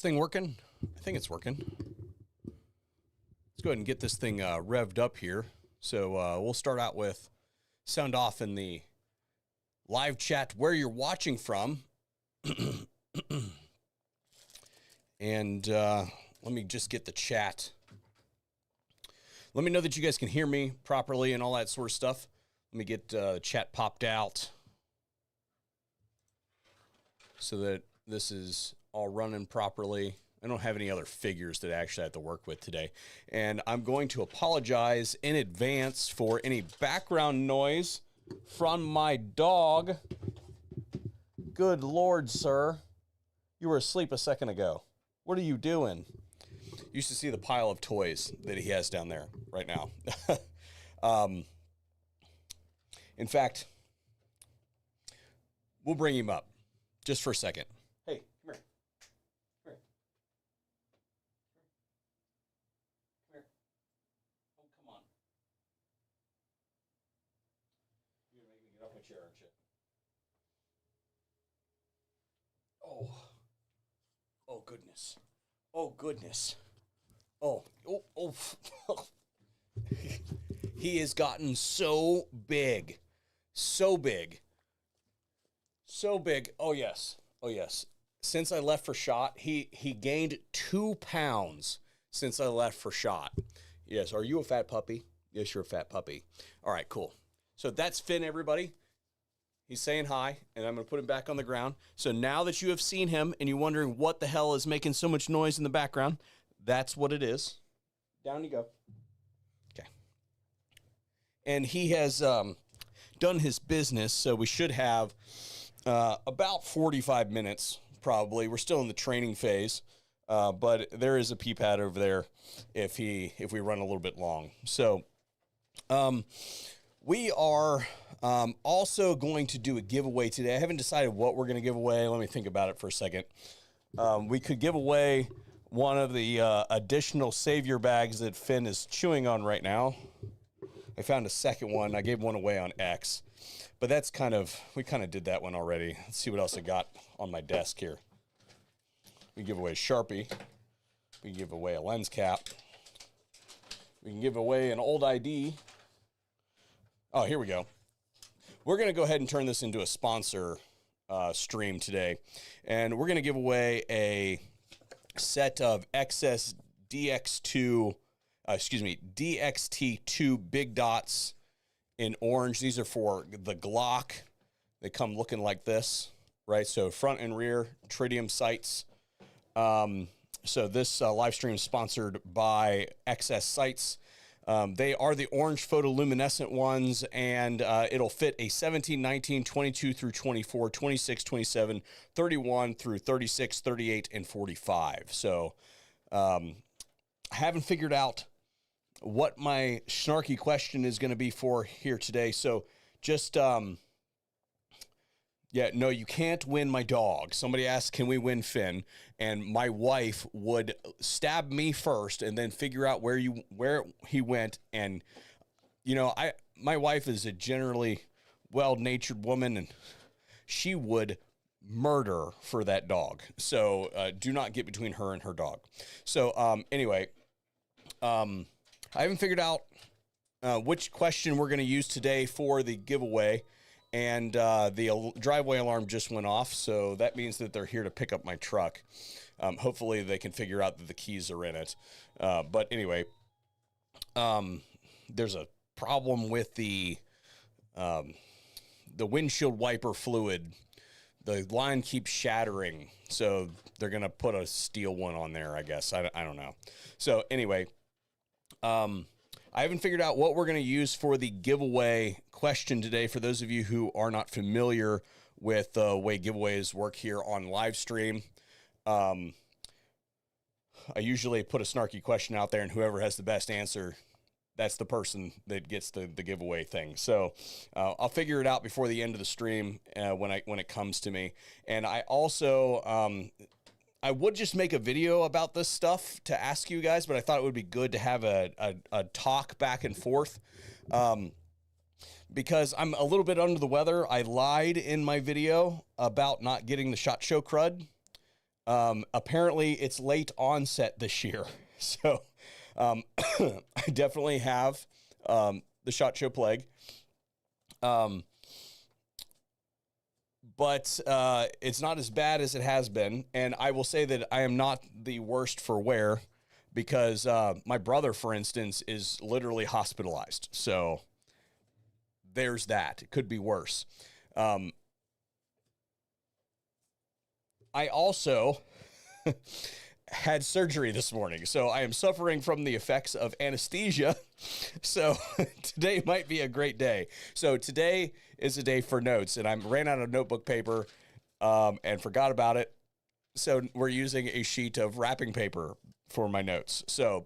thing working? I think it's working. Let's go ahead and get this thing revved up here. So we'll start out with sound off in the live chat where you're watching from. And let me just get the chat. Let me know that you guys can hear me properly and all that sort of stuff. Let me get the chat popped out so that this is all running properly. I don't have any other figures that I actually have to work with today. And I'm going to apologize in advance for any background noise from my dog. Good Lord, sir. You were asleep a second ago. What are you doing? You should see the pile of toys that he has down there right now. In fact, we'll bring him up just for a second. Hey, come here. Come here. Come here. Oh, come on. You're going to make me get off my chair, aren't you? Oh. Oh, goodness. Oh, goodness. Oh. He has gotten so big. So big. So big. Oh, yes. Oh, yes. Since I left for shot, he gained 2 pounds since I left for shot. Yes. Are you a fat puppy? Yes, you're a fat puppy. All right, cool. So that's Finn, everybody. He's saying hi, and I'm going to put him back on the ground. So now that you have seen him and you're wondering what the hell is making so much noise in the background, that's what it is. Down you go. Okay. And he has done his business, so we should have about 45 minutes, probably. We're still in the training phase, but there is a pee pad over there if we run a little bit long. So we are also going to do a giveaway today. I haven't decided what we're going to give away. Let me think about it for a second. We could give away one of the additional Savior bags that Finn is chewing on right now. I found a second one. I gave one away on X. But that's we kind of did that one already. Let's see what else I got on my desk here. We can give away a Sharpie. We can give away a lens cap. We can give away an old ID. Oh, here we go. We're going to go ahead and turn this into a sponsor stream today. And we're going to give away a set of XS DXT2 big dots in orange. These are for the Glock. They come looking like this, right? So front and rear tritium sights. So this live stream is sponsored by XS Sights. They are the orange photoluminescent ones, and it'll fit a 17, 19, 22 through 24, 26, 27, 31 through 36, 38, and 45. So I haven't figured out what my snarky question is going to be for here today. So just, yeah, no, you can't win my dog. Somebody asked, can we win Finn? And my wife would stab me first and then figure out where he went. And, you know, my wife is a generally well-natured woman, and she would murder for that dog. So do not get between her and her dog. So anyway, I haven't figured out which question we're going to use today for the giveaway. And the driveway alarm just went off, so that means that they're here to pick up my truck. Hopefully they can figure out that the keys are in it. But anyway, there's a problem with the windshield wiper fluid. The line keeps shattering, so they're going to put a steel one on there, I guess. I don't know. So anyway, I haven't figured out what we're going to use for the giveaway question today. For those of you who are not familiar with the way giveaways work here on live stream, I usually put a snarky question out there, and whoever has the best answer, that's the person that gets the giveaway thing. So I'll figure it out before the end of the stream when it comes to me. And I also I would just make a video about this stuff to ask you guys, but I thought it would be good to have a talk back and forth because I'm a little bit under the weather. I lied in my video about not getting the SHOT Show crud. Apparently it's late onset this year. So I definitely have the SHOT Show plague. But it's not as bad as it has been. And I will say that I am not the worst for wear, because my brother, for instance, is literally hospitalized. So there's that. It could be worse. I also had surgery this morning, so I am suffering from the effects of anesthesia. So today might be a great day. So today is a day for notes, and I ran out of notebook paper and forgot about it. So we're using a sheet of wrapping paper for my notes. So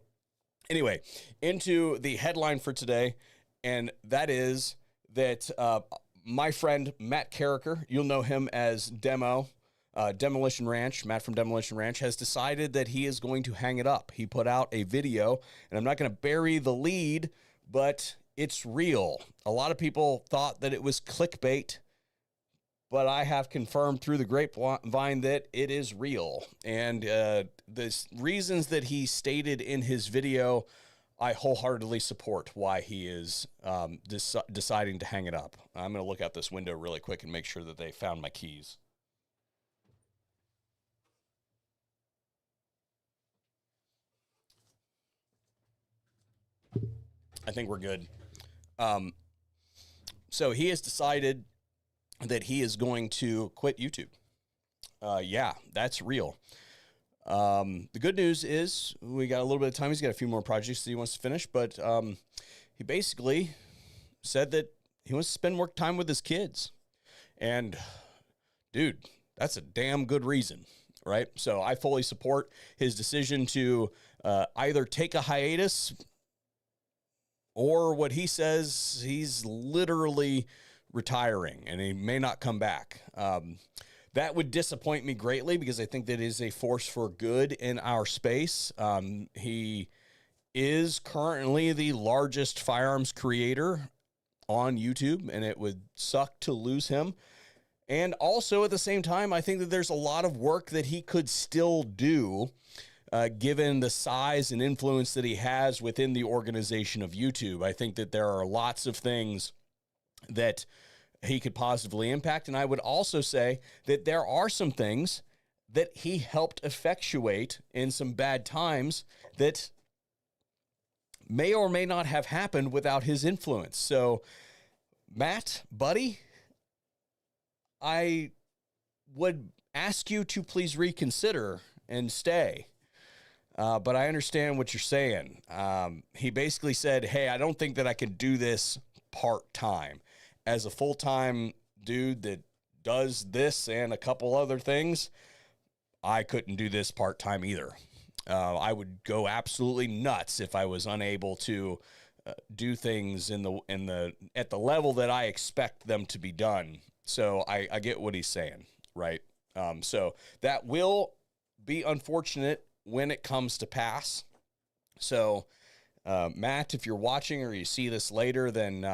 anyway, into the headline for today, and that is that my friend Matt Carricker, you'll know him as Demolition Ranch, Matt from Demolition Ranch, has decided that he is going to hang it up. He put out a video, and I'm not going to bury the lead, but it's real. A lot of people thought that it was clickbait, but I have confirmed through the grapevine that it is real. And the reasons that he stated in his video, I wholeheartedly support why he is deciding to hang it up. I'm going to look out this window really quick and make sure that they found my keys. I think we're good. So he has decided that he is going to quit YouTube. Yeah, that's real. The good news is we got a little bit of time. He's got a few more projects that he wants to finish, but he basically said that he wants to spend more time with his kids. And dude, that's a damn good reason, right? So I fully support his decision to either take a hiatus, or what he says, he's literally retiring and he may not come back. That would disappoint me greatly, because I think that is a force for good in our space. He is currently the largest firearms creator on YouTube, and it would suck to lose him. And also at the same time, I think that there's a lot of work that he could still do, given the size and influence that he has within the organization of YouTube. I think that there are lots of things that he could positively impact. And I would also say that there are some things that he helped effectuate in some bad times that may or may not have happened without his influence. So, Matt, buddy, I would ask you to please reconsider and stay. But I understand what you're saying. He basically said, hey, I don't think that I can do this part-time. As a full-time dude that does this and a couple other things, I couldn't do this part-time either. I would go absolutely nuts if I was unable to do things at the level that I expect them to be done. So I get what he's saying, right? So that will be unfortunate when it comes to pass. So, Matt, if you're watching or you see this later, then,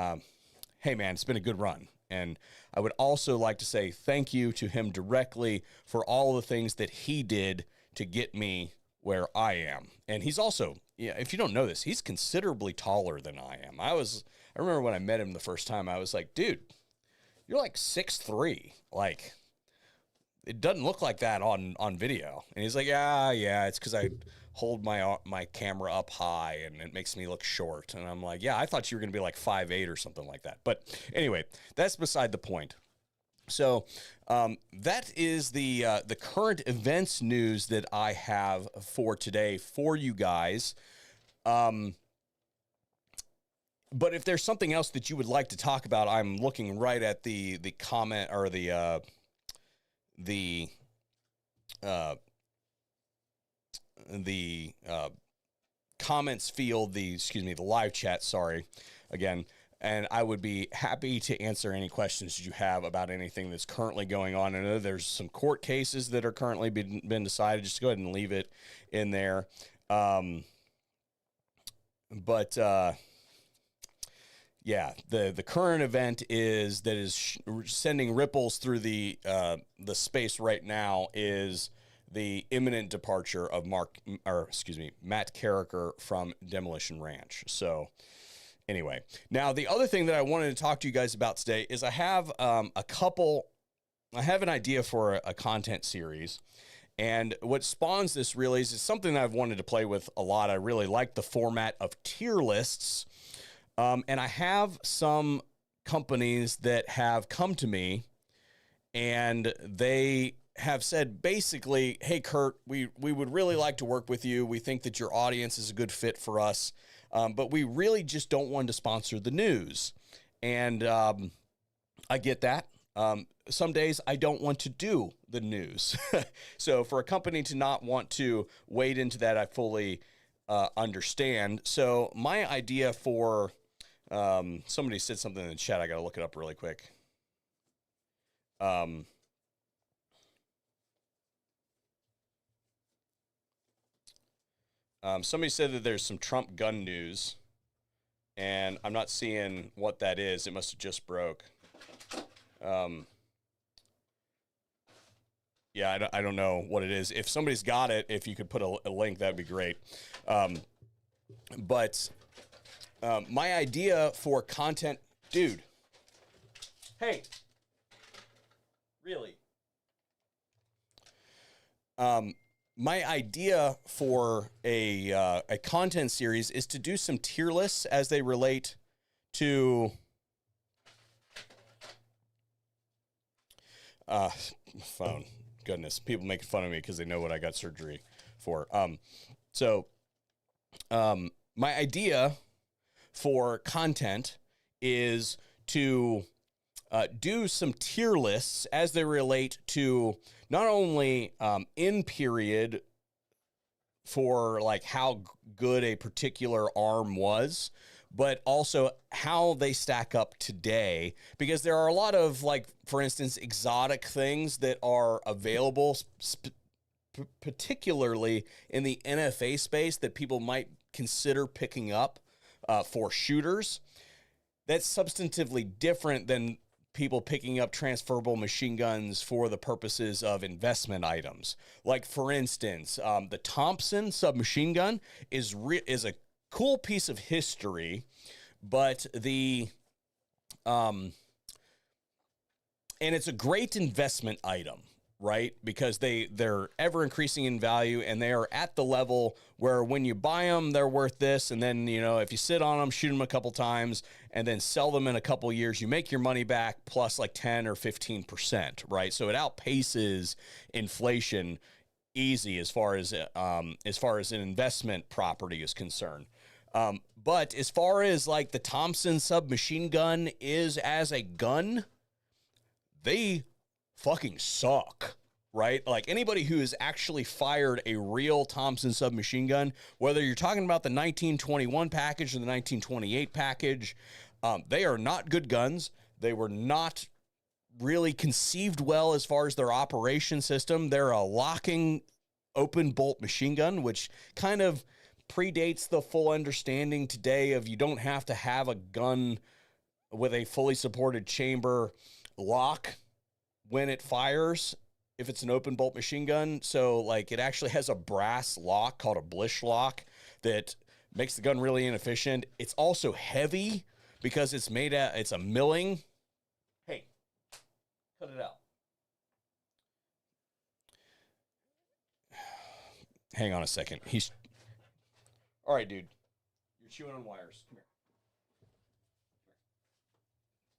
hey man, it's been a good run. And I would also like to say thank you to him directly for all the things that he did to get me where I am. And he's also, yeah, if you don't know this, he's considerably taller than I am. I remember when I met him the first time, I was like, dude, you're like 6'3". Like, it doesn't look like that on video. And he's like, yeah, it's because I hold my camera up high and it makes me look short. And I'm like, yeah, I thought you were going to be like 5'8" or something like that. But anyway, that's beside the point. So that is the current events news that I have for today for you guys. But if there's something else that you would like to talk about, I'm looking right at the comment or the comments field, the live chat, sorry, again, and I would be happy to answer any questions you have about anything that's currently going on. I know there's some court cases that are currently been decided. Just go ahead and leave it in there. Yeah, the current event is sending ripples through the space right now is the imminent departure of Matt Carricker from Demolition Ranch. So anyway, now the other thing that I wanted to talk to you guys about today is I have an idea for a content series. And what spawns this really is something that I've wanted to play with a lot. I really like the format of tier lists. And I have some companies that have come to me and they have said basically, hey, Kurt, we would really like to work with you. We think that your audience is a good fit for us. But we really just don't want to sponsor the news. And I get that. Some days I don't want to do the news. So for a company to not want to wade into that, I fully understand. So my idea for, somebody said something in the chat. I got to look it up really quick. Somebody said that there's some Trump gun news, and I'm not seeing what that is. It must have just broke. Yeah, I don't know what it is. If somebody's got it, if you could put a link, that'd be great. But my idea for content, dude. Hey, really? My idea for a content series is to do some tier lists as they relate to phone. Goodness, people making fun of me because they know what I got surgery for. My idea for content is to do some tier lists as they relate to not only in period for like how good a particular arm was, but also how they stack up today, because there are a lot of, like, for instance, exotic things that are available, particularly in the NFA space, that people might consider picking up for shooters. That's substantively different than people picking up transferable machine guns for the purposes of investment items. Like, for instance, the Thompson submachine gun is a cool piece of history, but and it's a great investment item, right? Because they're ever increasing in value, and they are at the level where when you buy them, they're worth this. And then, if you sit on them, shoot them a couple times, and then sell them in a couple years, you make your money back plus like 10 or 15%, right? So it outpaces inflation easy as far as an investment property is concerned. But as far as like the Thompson submachine gun is as a gun, they fucking suck, right? Like, anybody who has actually fired a real Thompson submachine gun, whether you're talking about the 1921 package or the 1928 package, they are not good guns. They were not really conceived well as far as their operation system. They're a locking open bolt machine gun, which kind of predates the full understanding today of you don't have to have a gun with a fully supported chamber lock when it fires if it's an open bolt machine gun. So, like, it actually has a brass lock called a Blish lock that makes the gun really inefficient. It's also heavy because it's a milling. Hey, cut it out. Hang on a second. All right, dude. You're chewing on wires. Come here.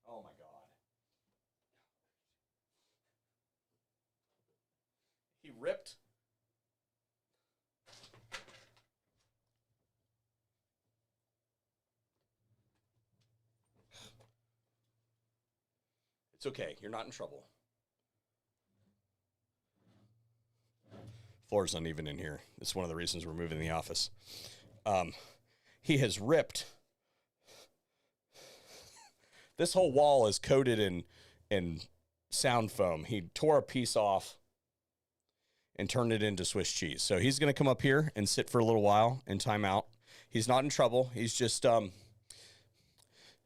Oh, my God. He ripped. It's okay. You're not in trouble. Floor's uneven in here. It's one of the reasons we're moving the office. He has ripped. This whole wall is coated in sound foam. He tore a piece off and turned it into Swiss cheese. So he's going to come up here and sit for a little while and time out. He's not in trouble. He's just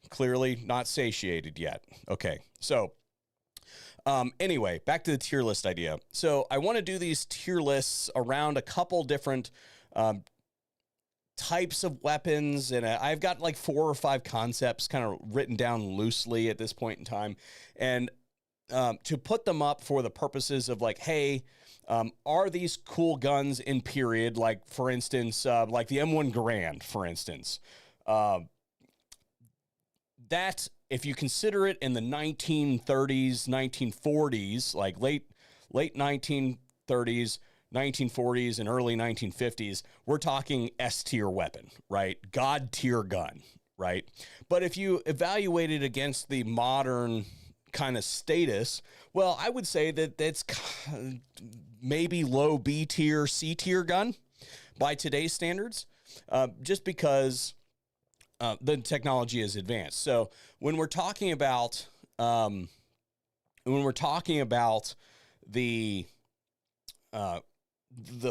clearly not satiated yet. Okay, so Anyway, back to the tier list idea. So I want to do these tier lists around a couple different types of weapons, and I've got like 4 or 5 concepts kind of written down loosely at this point in time, and to put them up for the purposes of like, hey, are these cool guns in period? Like, for instance, like the M1 Garand, for instance. That, if you consider it in the 1930s, 1940s, like late 1930s, 1940s, and early 1950s, we're talking S-tier weapon, right? God tier gun, right? But if you evaluate it against the modern kind of status, well, I would say that that's maybe low B tier, C tier gun by today's standards, just because the technology is advanced. So when we're talking about the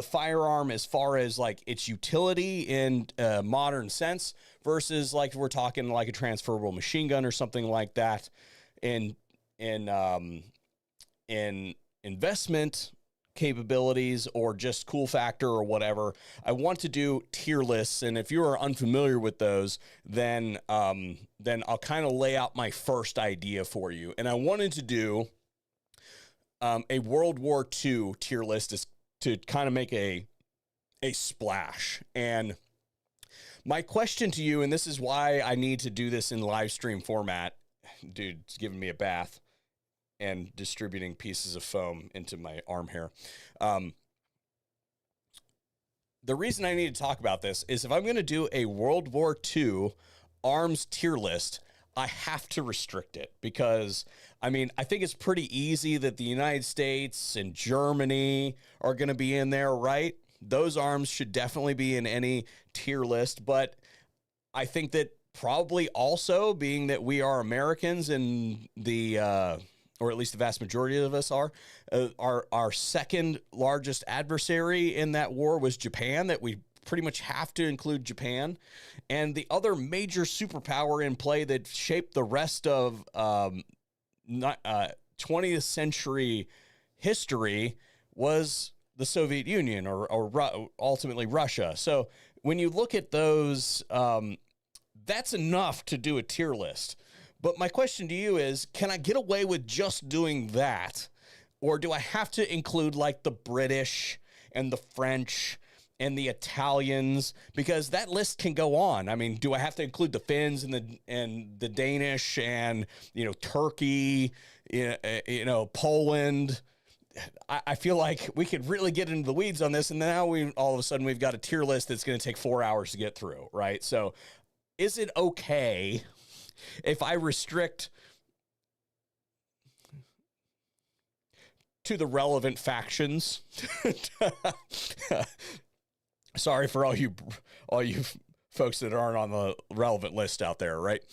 firearm as far as like its utility in a modern sense versus like we're talking like a transferable machine gun or something like that in investment capabilities or just cool factor or whatever, I want to do tier lists. And if you are unfamiliar with those, then I'll kind of lay out my first idea for you. And I wanted to do a World War II tier list to kind of make a splash. And my question to you, and this is why I need to do this in live stream format, dude, it's giving me a bath and distributing pieces of foam into my arm hair. The reason I need to talk about this is if I'm going to do a World War II arms tier list, I have to restrict it because, I mean, I think it's pretty easy that the United States and Germany are going to be in there, right? Those arms should definitely be in any tier list, but I think that probably also, being that we are Americans and or at least the vast majority of us are, our second largest adversary in that war was Japan, that we pretty much have to include Japan. And the other major superpower in play that shaped the rest of 20th century history was the Soviet Union or ultimately Russia. So when you look at those, that's enough to do a tier list. But my question to you is, can I get away with just doing that? Or do I have to include like the British and the French and the Italians? Because that list can go on. I mean, do I have to include the Finns and the Danish and, Turkey, Poland? I feel like we could really get into the weeds on this. And now all of a sudden we've got a tier list that's going to take 4 hours to get through, right? So is it okay if I restrict to the relevant factions? Sorry for all you folks that aren't on the relevant list out there, right?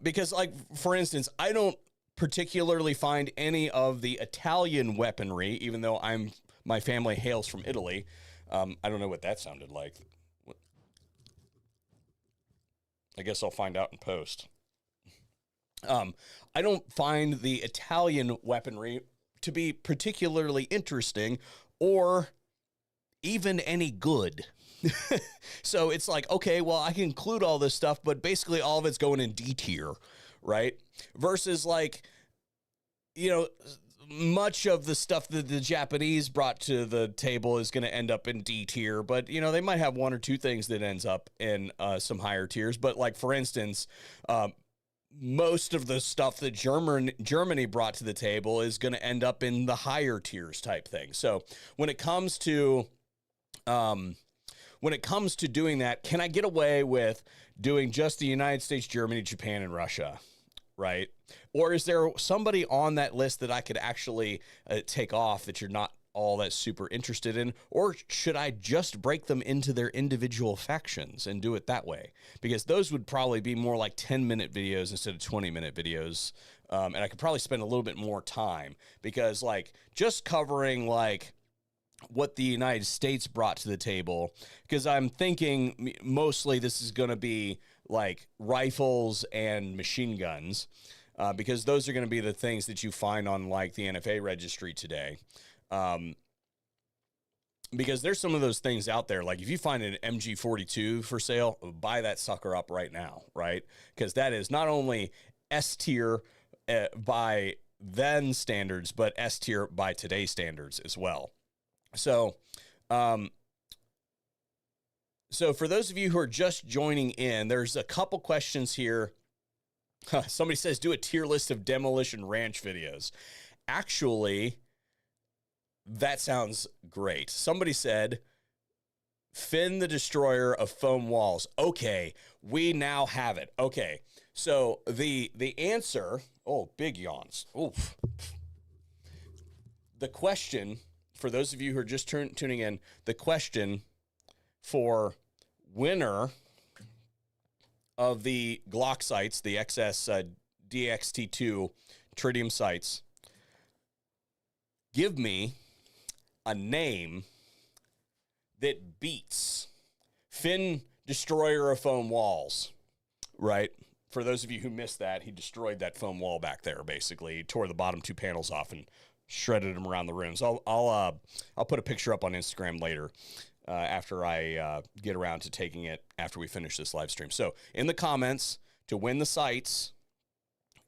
Because, like, for instance, I don't particularly find any of the Italian weaponry, even though my family hails from Italy. I don't know what that sounded like. I guess I'll find out in post. I don't find the Italian weaponry to be particularly interesting or even any good. So it's like, okay, well, I can include all this stuff, but basically all of it's going in D tier, right? Versus like, much of the stuff that the Japanese brought to the table is going to end up in D tier, but they might have 1 or 2 things that ends up in some higher tiers. But like, for instance, most of the stuff that Germany brought to the table is going to end up in the higher tiers type thing. So when it comes to doing that, can I get away with doing just the United States, Germany, Japan, and Russia, right? Or is there somebody on that list that I could actually take off that you're not all that super interested in? Or should I just break them into their individual factions and do it that way? Because those would probably be more like 10-minute videos instead of 20-minute videos. And I could probably spend a little bit more time, because like just covering like what the United States brought to the table, because I'm thinking mostly this is going to be like rifles and machine guns. because those are going to be the things that you find on like the NFA registry today. Because there's some of those things out there. Like if you find an MG42 for sale, buy that sucker up right now, right? Because that is not only S tier by then standards, but S tier by today's standards as well. So, so for those of you who are just joining in, there's a couple questions here. Somebody says, do a tier list of Demolition Ranch videos. Actually, that sounds great. Somebody said, Finn the Destroyer of Foam Walls. Okay, we now have it. Okay, so the answer, oh, big yawns. Oof. The question, for those of you who are just tuning in, the question for winner of the Glock sights, the XS DXT2 tritium sights, give me a name that beats Finn Destroyer of Foam Walls, right? For those of you who missed that, he destroyed that foam wall back there, basically. He tore the bottom two panels off and shredded them around the room. So I'll put a picture up on Instagram later after I get around to taking it after we finish this live stream. So in the comments, to win the sights,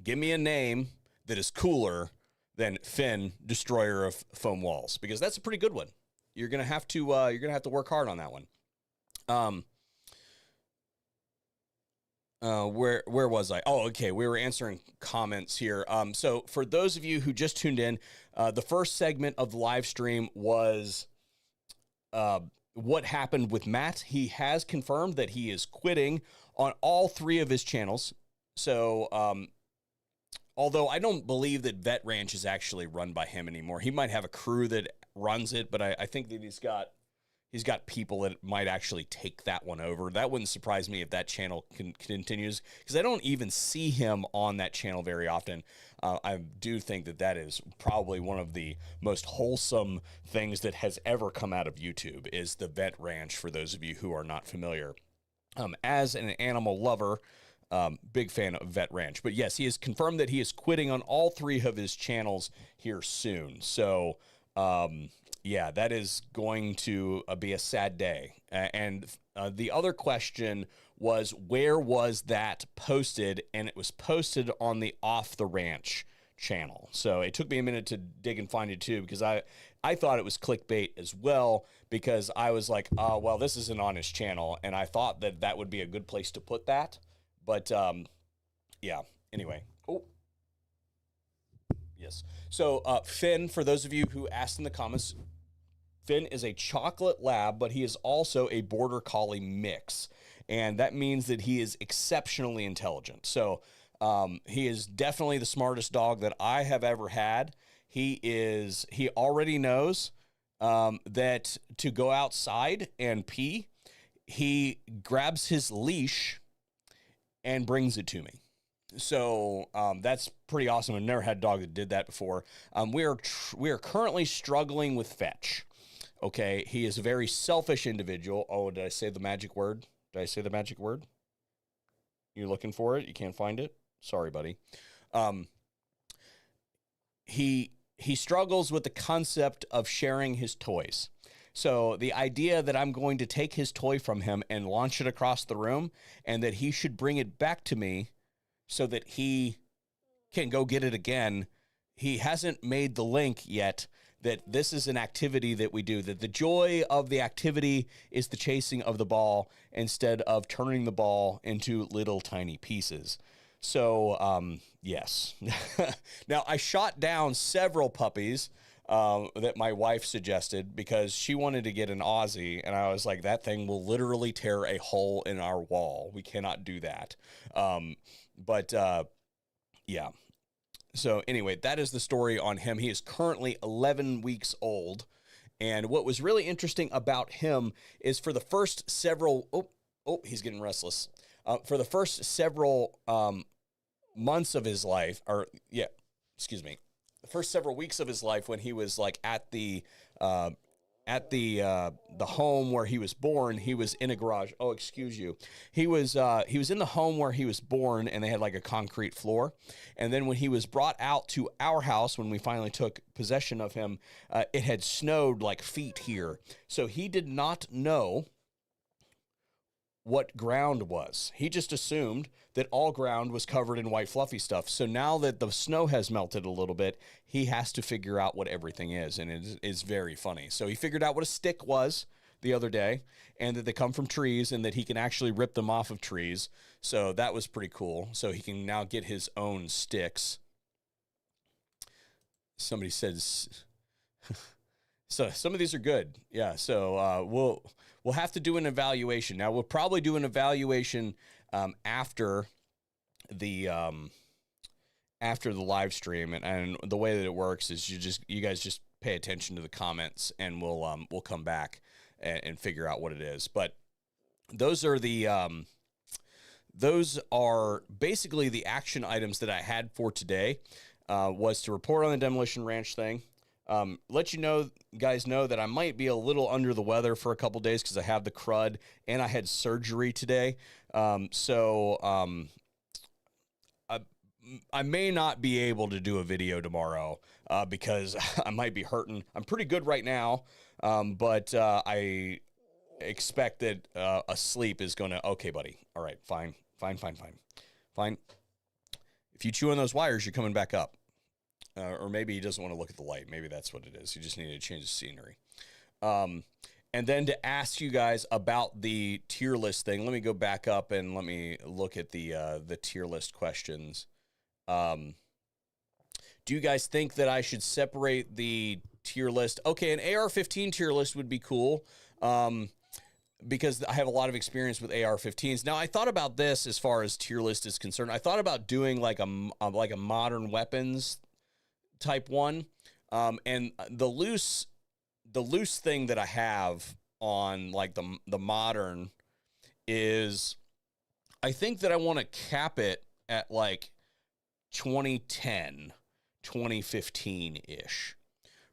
give me a name that is cooler than Finn Destroyer of Foam Walls, because that's a pretty good one. You're gonna have to work hard on that one. Where was I? Oh, okay. We were answering comments here. So for those of you who just tuned in, the first segment of the live stream was what happened with Matt. He has confirmed that he is quitting on all three of his channels. So, although I don't believe that Vet Ranch is actually run by him anymore. He might have a crew that runs it, but I think that he's got people that might actually take that one over. That wouldn't surprise me if that channel continues, because I don't even see him on that channel very often. I do think that that is probably one of the most wholesome things that has ever come out of YouTube, is the Vet Ranch, for those of you who are not familiar. As an animal lover, big fan of Vet Ranch. But yes, he has confirmed that he is quitting on all three of his channels here soon. So, yeah, that is going to be a sad day. And the other question was, where was that posted? And it was posted on the Off the Ranch channel. So it took me a minute to dig and find it too, because I thought it was clickbait as well, because I was like, well, this isn't on his channel. And I thought that that would be a good place to put that. But, yeah, anyway. Oh, yes. So, Finn, for those of you who asked in the comments, Finn is a chocolate lab, but he is also a border collie mix. And that means that he is exceptionally intelligent. So, he is definitely the smartest dog that I have ever had. He already knows, that to go outside and pee, he grabs his leash and brings it to me. So that's pretty awesome. I've never had a dog that did that before. We are currently struggling with Fetch. Okay, he is a very selfish individual. Oh, did I say the magic word? Did I say the magic word? You're looking for it? You can't find it? Sorry, buddy. He struggles with the concept of sharing his toys. So the idea that I'm going to take his toy from him and launch it across the room, and that he should bring it back to me so that he can go get it again, he hasn't made the link yet that this is an activity that we do, that the joy of the activity is the chasing of the ball instead of turning the ball into little tiny pieces. So, yes. Now, I shot down several puppies that my wife suggested, because she wanted to get an Aussie, and I was like, that thing will literally tear a hole in our wall. We cannot do that. Yeah. So anyway, that is the story on him. He is currently 11 weeks old. And what was really interesting about him is for the first several, he's getting restless. For the first several months of his life, the first several weeks of his life, when he was like at the the home where he was born. He was in a garage. Oh, excuse you. He was in the home where he was born, and they had like a concrete floor. And then when he was brought out to our house, when we finally took possession of him, it had snowed like feet here. So he did not know what ground was. He just assumed that all ground was covered in white fluffy stuff. So now that the snow has melted a little bit, he has to figure out what everything is, and it is very funny. So he figured out what a stick was the other day, and that they come from trees, and that he can actually rip them off of trees. So that was pretty cool. So he can now get his own sticks. Somebody says, so some of these are good. Yeah. So we'll have to do an evaluation. Now we'll probably do an evaluation after the live stream, and the way that it works is you guys just pay attention to the comments, and we'll come back and figure out what it is. But those are basically the action items that I had for today. Was to report on the Demolition Ranch thing. Let you guys know that I might be a little under the weather for a couple days because I have the crud and I had surgery today. So I may not be able to do a video tomorrow because I might be hurting. I'm pretty good right now, but I expect that a sleep is going to, okay, buddy. All right, fine. If you chew on those wires, you're coming back up. Or maybe he doesn't want to look at the light. Maybe that's what it is. You just need to change the scenery. And then to ask you guys about the tier list thing, let me go back up and let me look at the tier list questions. Do you guys think that I should separate the tier list? Okay, an AR-15 tier list would be cool. Because I have a lot of experience with AR-15s. Now, I thought about this as far as tier list is concerned. I thought about doing like a modern weapons type one. And the loose thing that I have on like the modern is, I think that I want to cap it at like 2010, 2015-ish,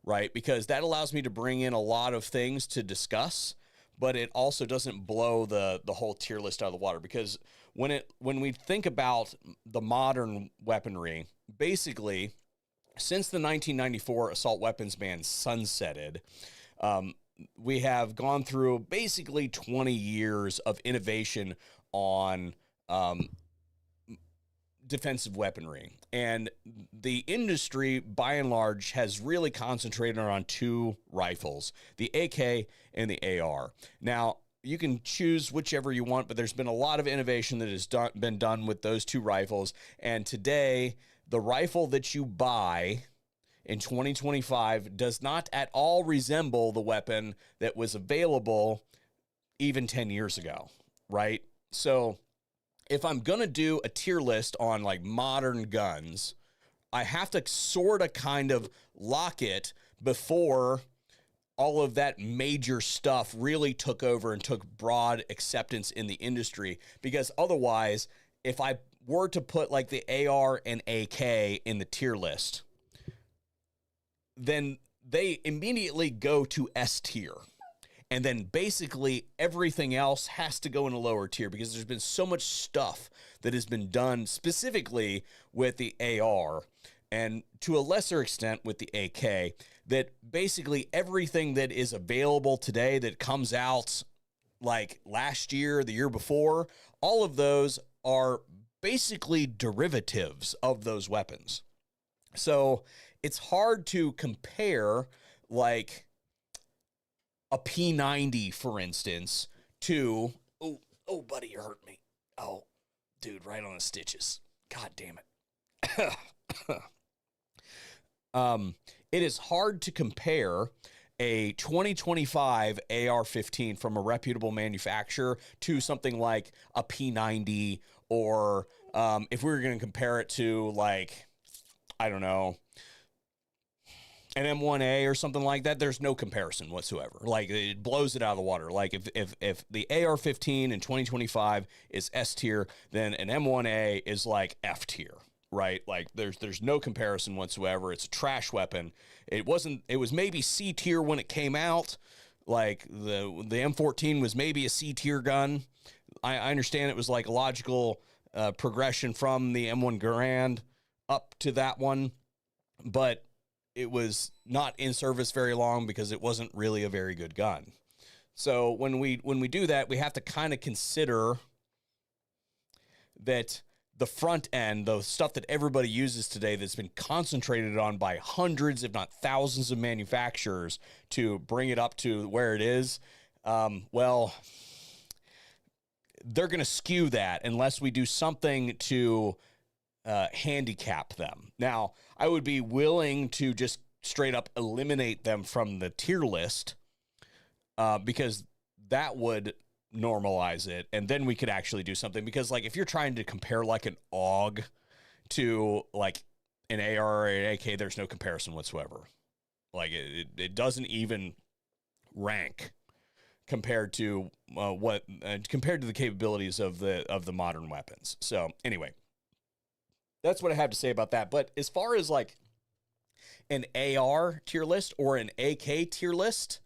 right? Because that allows me to bring in a lot of things to discuss, but it also doesn't blow the whole tier list out of the water. Because when we think about the modern weaponry, basically, since the 1994 assault weapons ban sunsetted, we have gone through basically 20 years of innovation on defensive weaponry. And the industry, by and large, has really concentrated on two rifles, the AK and the AR. Now, you can choose whichever you want, but there's been a lot of innovation that has been done with those two rifles. And today, the rifle that you buy in 2025 does not at all resemble the weapon that was available even 10 years ago, right? So if I'm going to do a tier list on like modern guns, I have to sort of kind of lock it before all of that major stuff really took over and took broad acceptance in the industry. Because otherwise, if I were to put like the AR and AK in the tier list, then they immediately go to S tier. And then basically everything else has to go in a lower tier because there's been so much stuff that has been done specifically with the AR and to a lesser extent with the AK, that basically everything that is available today that comes out like last year, the year before, all of those are basically derivatives of those weapons. So it's hard to compare like a P90, for instance, to, oh, buddy, you hurt me. Oh, dude, right on the stitches. God damn it. It is hard to compare a 2025 AR-15 from a reputable manufacturer to something like a P90, or if we were going to compare it to like, I don't know, an M1A or something like that, there's no comparison whatsoever. Like, it blows it out of the water. Like, if the AR-15 in 2025 is S tier, then an M1A is like F tier, right? Like, there's no comparison whatsoever. It's a trash weapon. It was maybe C tier when it came out, Like the M14 was maybe a C tier gun. I understand it was like a logical progression from the M1 Garand up to that one, but it was not in service very long because it wasn't really a very good gun. So when we do that, we have to kind of consider that the front end, the stuff that everybody uses today that's been concentrated on by hundreds, if not thousands of manufacturers to bring it up to where it is, well, they're going to skew that unless we do something to handicap them. Now, I would be willing to just straight up eliminate them from the tier list because that would normalize it, and then we could actually do something. Because like if you're trying to compare like an AUG to like an AR or an AK, there's no comparison whatsoever. Like it doesn't even rank compared to compared to the capabilities of the modern weapons. So anyway, that's what I have to say about that. But as far as like an AR tier list or an AK tier list,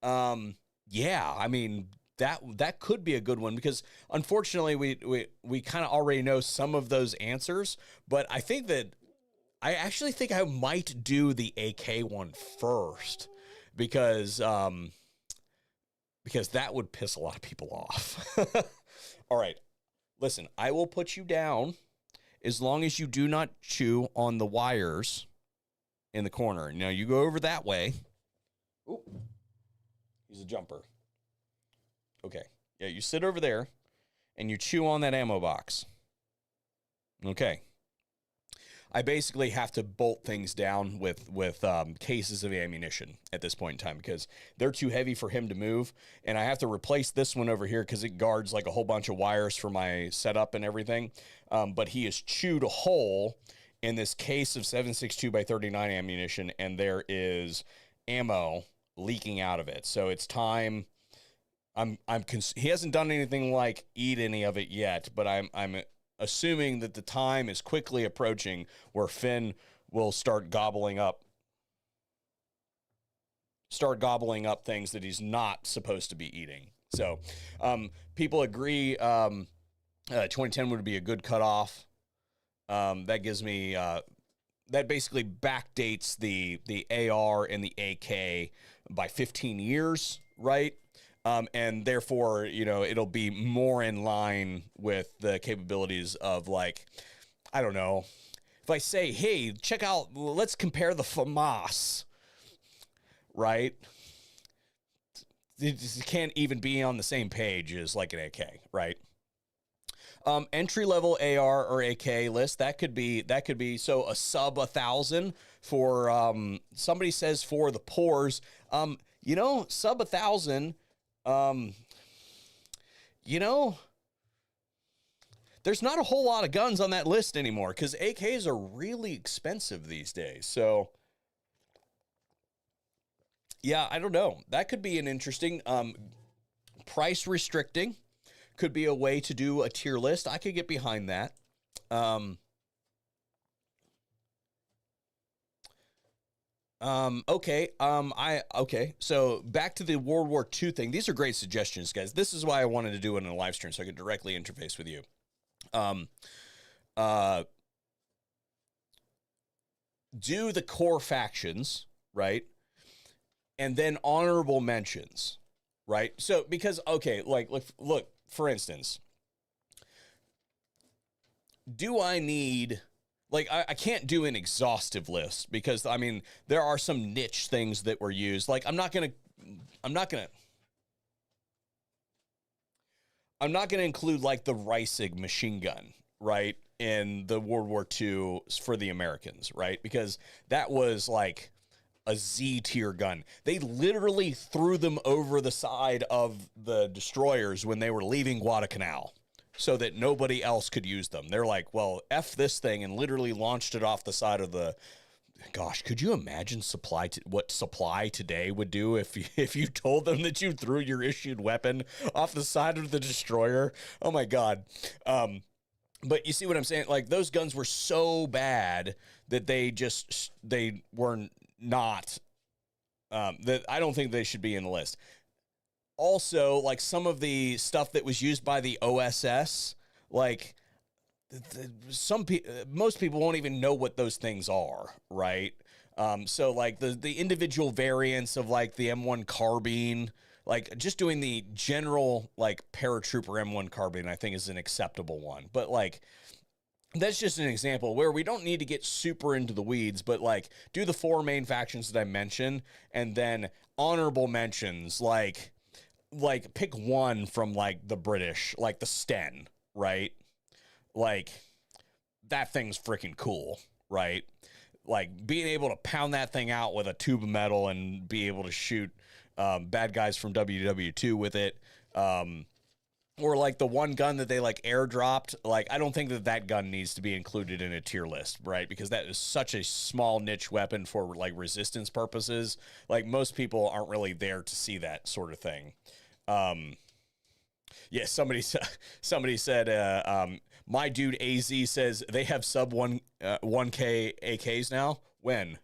yeah, I mean, that could be a good one, because unfortunately we kind of already know some of those answers, but I actually think I might do the AK one first, because that would piss a lot of people off. All right, listen, I will put you down as long as you do not chew on the wires in the corner. Now you go over that way. Ooh, he's a jumper. Okay. Yeah, you sit over there and you chew on that ammo box. Okay. I basically have to bolt things down with cases of ammunition at this point in time, because they're too heavy for him to move. And I have to replace this one over here because it guards like a whole bunch of wires for my setup and everything. But he has chewed a hole in this case of 7.62 by 39 ammunition, and there is ammo leaking out of it. So it's time. He hasn't done anything like eat any of it yet, but I'm assuming that the time is quickly approaching where Finn will start gobbling up things that he's not supposed to be eating. So, people agree, 2010 would be a good cutoff. That gives me, that basically backdates the AR and the AK by 15 years, right? And therefore, you know, it'll be more in line with the capabilities of, like, I don't know, if I say, hey, check out, let's compare the FAMAS, right? It can't even be on the same page as like an AK, right? Entry-level AR or AK list, that could be so a sub 1,000 for, somebody says for the pores, you know, sub 1,000, you know, there's not a whole lot of guns on that list anymore, because AKs are really expensive these days. So yeah, I don't know. That could be an interesting, price restricting could be a way to do a tier list. I could get behind that. Okay. So back to the World War II thing. These are great suggestions, guys. This is why I wanted to do it in a live stream, so I could directly interface with you. Do the core factions, right? And then honorable mentions, right? So, because, okay, like, look, for instance, do I need, like, I can't do an exhaustive list, because, I mean, there are some niche things that were used. Like, I'm not gonna include, like, the Reisig machine gun, right, in the World War II for the Americans, right? Because that was, like, a Z tier gun. They literally threw them over the side of the destroyers when they were leaving Guadalcanal, so that nobody else could use them. They're like, well, F this thing, and literally launched it off the side of the, gosh, could you imagine what supply today would do if you told them that you threw your issued weapon off the side of the destroyer? Oh my God. But you see what I'm saying? Like, those guns were so bad that they were not That I don't think they should be in the list. Also, like some of the stuff that was used by the OSS, like most people won't even know what those things are, right? So like the individual variants of like the M1 carbine, like just doing the general like paratrooper M1 carbine, I think is an acceptable one. But like that's just an example where we don't need to get super into the weeds, but like do the 4 main factions that I mentioned, and then honorable mentions like pick one from like the British, like the Sten, right? Like that thing's freaking cool, right? Like being able to pound that thing out with a tube of metal and be able to shoot bad guys from WW2 with it. Or like the one gun that they like airdropped. Like, I don't think that gun needs to be included in a tier list, right? Because that is such a small niche weapon for like resistance purposes. Like most people aren't really there to see that sort of thing. Yeah, somebody said, my dude AZ says they have sub 1K AKs now. When?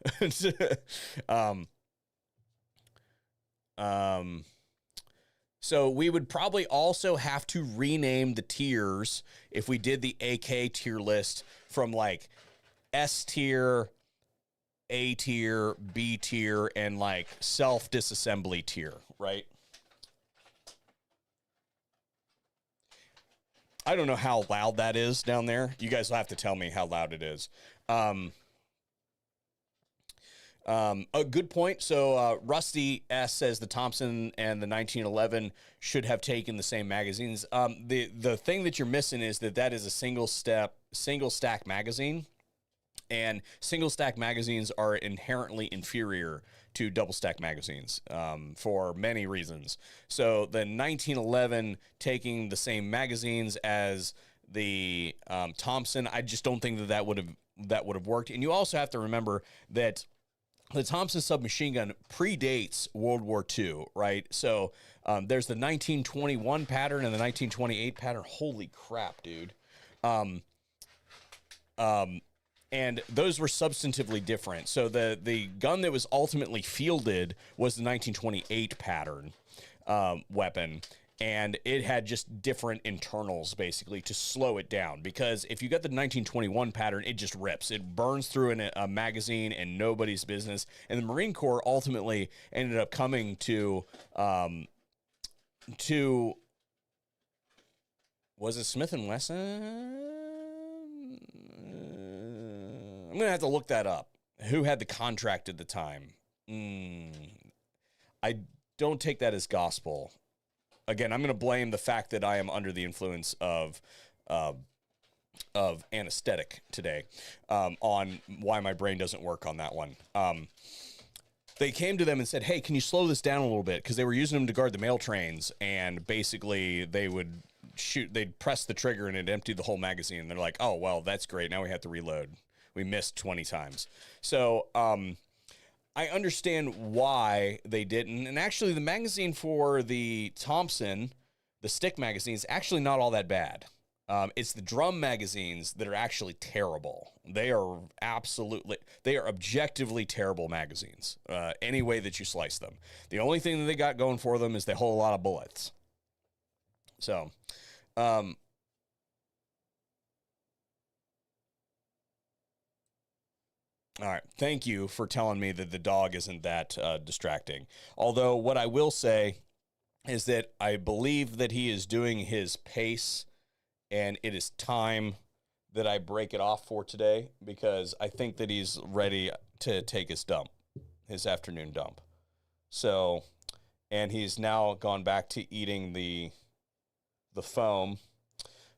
So we would probably also have to rename the tiers if we did the AK tier list from like S tier, A tier, B tier, and like self-disassembly tier, right? I don't know how loud that is down there. You guys will have to tell me how loud it is. A good point. So Rusty S says the Thompson and the 1911 should have taken the same magazines. The thing that you're missing is that is a single stack magazine, and single stack magazines are inherently inferior to double stack magazines for many reasons. So the 1911 taking the same magazines as the Thompson, I just don't think that would have worked. And you also have to remember that the Thompson submachine gun predates World War II, right? So there's the 1921 pattern and the 1928 pattern. Holy crap, dude. And those were substantively different. So the gun that was ultimately fielded was the 1928 pattern weapon. And it had just different internals, basically, to slow it down. Because if you got the 1921 pattern, it just rips. It burns through a magazine and nobody's business. And the Marine Corps ultimately ended up coming to was it Smith & Wesson? I'm going to have to look that up. Who had the contract at the time? I don't take that as gospel. Again, I'm going to blame the fact that I am under the influence of anesthetic today on why my brain doesn't work on that one. They came to them and said, hey, can you slow this down a little bit? Because they were using them to guard the mail trains, and basically they'd press the trigger and it emptied the whole magazine. And they're like, oh, well, that's great. Now we have to reload. We missed 20 times. So I understand why they didn't. And actually, the magazine for the Thompson, the stick magazine, is actually not all that bad. It's the drum magazines that are actually terrible. They are objectively terrible magazines, any way that you slice them. The only thing that they got going for them is they hold a lot of bullets. So, all right. Thank you for telling me that the dog isn't that distracting. Although what I will say is that I believe that he is doing his pace, and it is time that I break it off for today, because I think that he's ready to take his dump, his afternoon dump. So, and he's now gone back to eating the foam.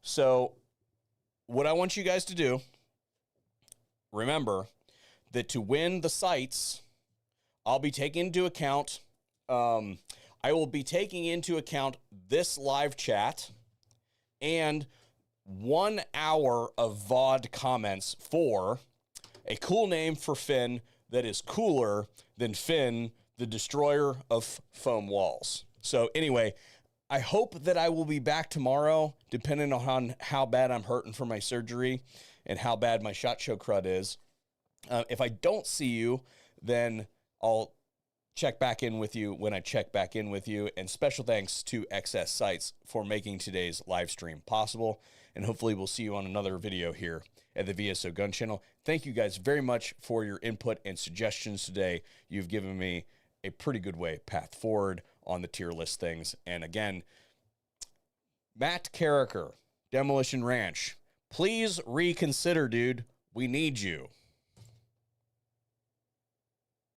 So what I want you guys to do, remember that to win the sites, I'll be taking into account, I will be taking into account this live chat and 1 hour of VOD comments for a cool name for Finn that is cooler than Finn, the destroyer of foam walls. So anyway, I hope that I will be back tomorrow, depending on how bad I'm hurting from my surgery and how bad my SHOT Show crud is. If I don't see you, then I'll check back in with you when I check back in with you. And special thanks to XS Sights for making today's live stream possible. And hopefully we'll see you on another video here at the VSO Gun Channel. Thank you guys very much for your input and suggestions today. You've given me a pretty good path forward on the tier list things. And again, Matt Carricker, Demolition Ranch, please reconsider, dude. We need you.